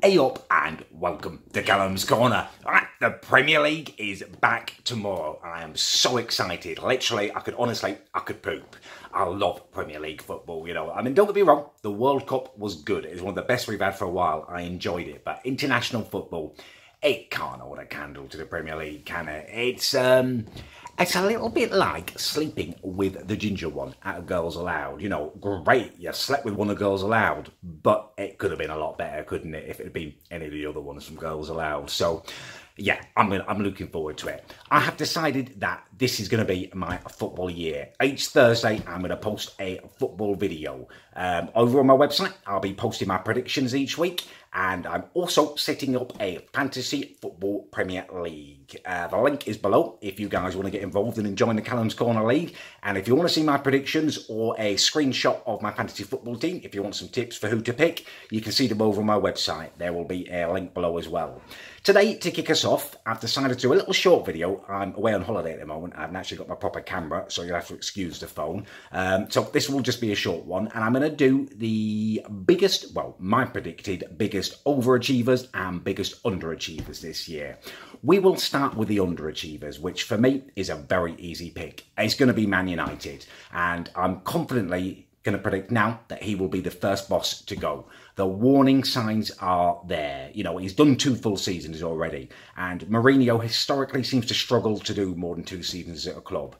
Hey up and welcome to Callum's Corner. Alright, the Premier League is back tomorrow. I am so excited. Literally, I could poop. I love Premier League football, you know. I mean, don't get me wrong, the World Cup was good. It was one of the best we've had for a while. I enjoyed it. But international football, it can't hold a candle to the Premier League, can it? It's a little bit like sleeping with the ginger one at Girls Aloud. You know, great, you slept with one of Girls Aloud, but it could have been a lot better, couldn't it, if it had been any of the other ones from Girls Aloud. So, yeah, I'm looking forward to it. I have decided that this is going to be my football year. Each Thursday, I'm going to post a football video. Over on my website, I'll be posting my predictions each week. And I'm also setting up a Fantasy Football Premier League. The link is below if you guys want to get involved and join the Callum's Corner League. And if you want to see my predictions or a screenshot of my fantasy football team, if you want some tips for who to pick, you can see them over on my website. There will be a link below as well. Today, to kick us off, I've decided to do a little short video. I'm away on holiday at the moment. I haven't actually got my proper camera, so you'll have to excuse the phone. So this will just be a short one. And I'm going to do the biggest, well, my predicted biggest overachievers and biggest underachievers this year. We will start with the underachievers, which for me is a very easy pick. It's going to be Man United. And I'm confidently going to predict now that he will be the first boss to go. The warning signs are there. You know, he's done 2 full seasons already. And Mourinho historically seems to struggle to do more than 2 seasons at a club.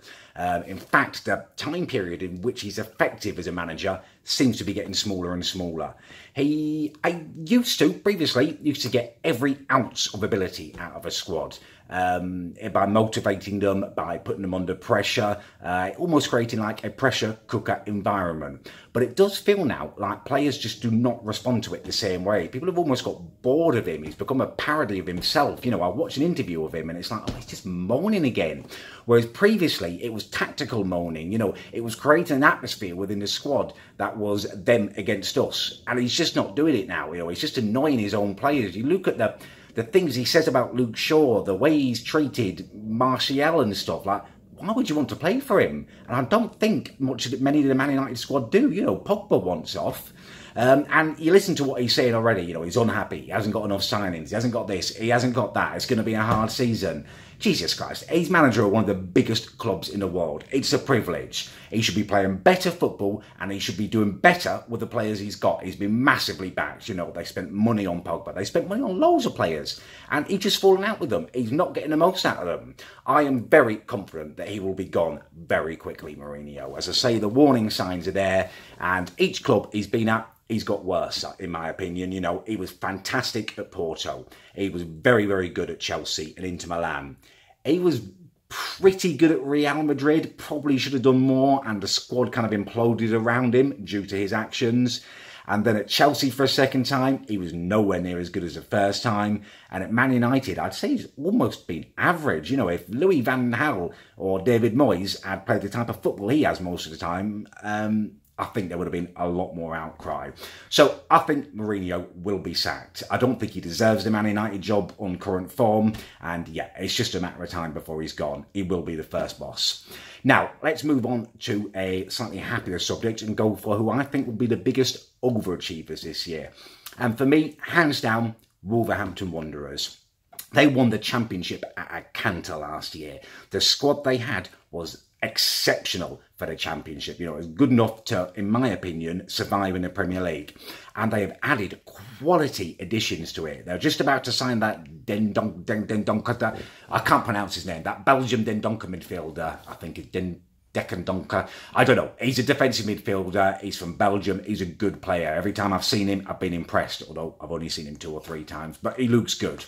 In fact, the time period in which he's effective as a manager seems to be getting smaller and smaller. I previously used to get every ounce of ability out of a squad. By motivating them, by putting them under pressure, almost creating like a pressure cooker environment. But it does feel now like players just do not respond to it the same way. People have almost got bored of him. He's become a parody of himself. You know, I watched an interview of him and it's like, oh, he's just moaning again. Whereas previously it was tactical moaning. You know, it was creating an atmosphere within the squad that was them against us. And he's just not doing it now. You know, he's just annoying his own players. You look at the things he says about Luke Shaw, the way he's treated Martial and stuff, like, why would you want to play for him? And I don't think many of the Man United squad do. You know, Pogba wants off. And you listen to what he's saying already. You know, he's unhappy. He hasn't got enough signings. He hasn't got this. He hasn't got that. It's going to be a hard season. Jesus Christ. He's manager of one of the biggest clubs in the world. It's a privilege. He should be playing better football and he should be doing better with the players he's got. He's been massively backed. You know, they spent money on Pogba. They spent money on loads of players and he's just fallen out with them. He's not getting the most out of them. I am very confident that he will be gone very quickly, Mourinho. As I say, the warning signs are there and each club he's been at, he's got worse, in my opinion. You know, he was fantastic at Porto. He was very, very good at Chelsea and Inter Milan. He was pretty good at Real Madrid. Probably should have done more, and the squad kind of imploded around him due to his actions. And then at Chelsea for a second time, he was nowhere near as good as the first time. And at Man United, I'd say he's almost been average. You know, if Louis van Gaal or David Moyes had played the type of football he has most of the time, I think there would have been a lot more outcry. So I think Mourinho will be sacked. I don't think he deserves the Man United job on current form. And yeah, it's just a matter of time before he's gone. He will be the first boss. Now, let's move on to a slightly happier subject and go for who I think will be the biggest overachievers this year. And for me, hands down, Wolverhampton Wanderers. They won the championship at a canter last year. The squad they had was exceptional for the championship. You know, it was good enough to, in my opinion, survive in the Premier League. And they have added quality additions to it. They're just about to sign that Dendoncker, I can't pronounce his name, that Belgium Dendoncker midfielder, I think it's Dendoncker. I don't know. He's a defensive midfielder. He's from Belgium. He's a good player. Every time I've seen him, I've been impressed, although I've only seen him 2 or 3 times. But he looks good.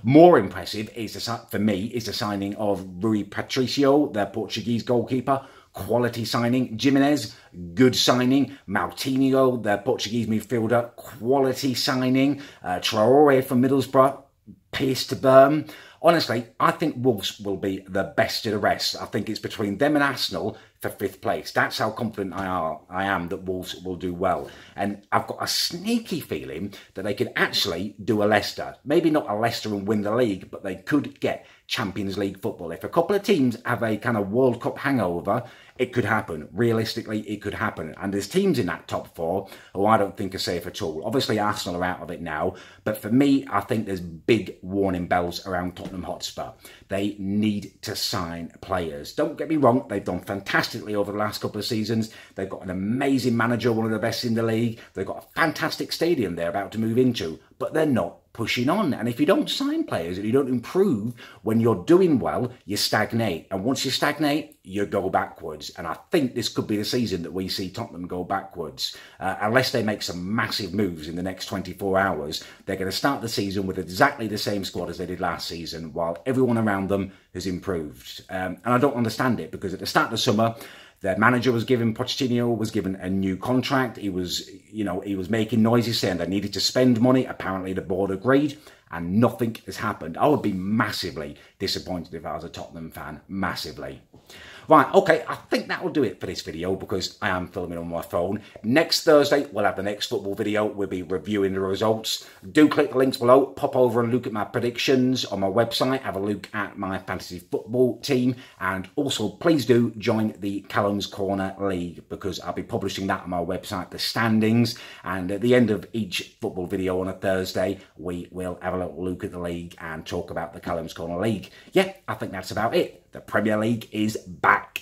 More impressive is for me is the signing of Rui Patricio, their Portuguese goalkeeper. Quality signing. Jimenez, good signing. Moutinho, their Portuguese midfielder, quality signing. Traore from Middlesbrough, pace to burn. Honestly, I think Wolves will be the best of the rest. I think it's between them and Arsenal for 5th place. That's how confident I am that Wolves will do well. And I've got a sneaky feeling that they could actually do a Leicester. Maybe not a Leicester and win the league, but they could get Champions League football. If a couple of teams have a kind of World Cup hangover, it could happen. Realistically, it could happen. And there's teams in that top 4 who I don't think are safe at all. Obviously, Arsenal are out of it now. But for me, I think there's big warning bells around Tottenham Hotspur. They need to sign players. Don't get me wrong, they've done fantastically over the last couple of seasons. They've got an amazing manager, one of the best in the league. They've got a fantastic stadium they're about to move into. But they're not pushing on. And if you don't sign players and you don't improve when you're doing well, you stagnate. And once you stagnate, you go backwards. And I think this could be the season that we see Tottenham go backwards. Unless they make some massive moves in the next 24 hours, they're going to start the season with exactly the same squad as they did last season, while everyone around them has improved. And I don't understand it, because at the start of the summer, their manager was given, Pochettino was given a new contract. He was, he was making noises saying they needed to spend money. Apparently the board agreed, and nothing has happened. I would be massively disappointed if I was a Tottenham fan, massively. Right, okay, I think that will do it for this video, because I am filming on my phone. Next Thursday, we'll have the next football video. We'll be reviewing the results. Do click the links below. Pop over and look at my predictions on my website. Have a look at my fantasy football team. And also, please do join the Callums Corner League, because I'll be publishing that on my website, the standings. And at the end of each football video on a Thursday, we will have a little look at the league and talk about the Callums Corner League. Yeah, I think that's about it. The Premier League is back.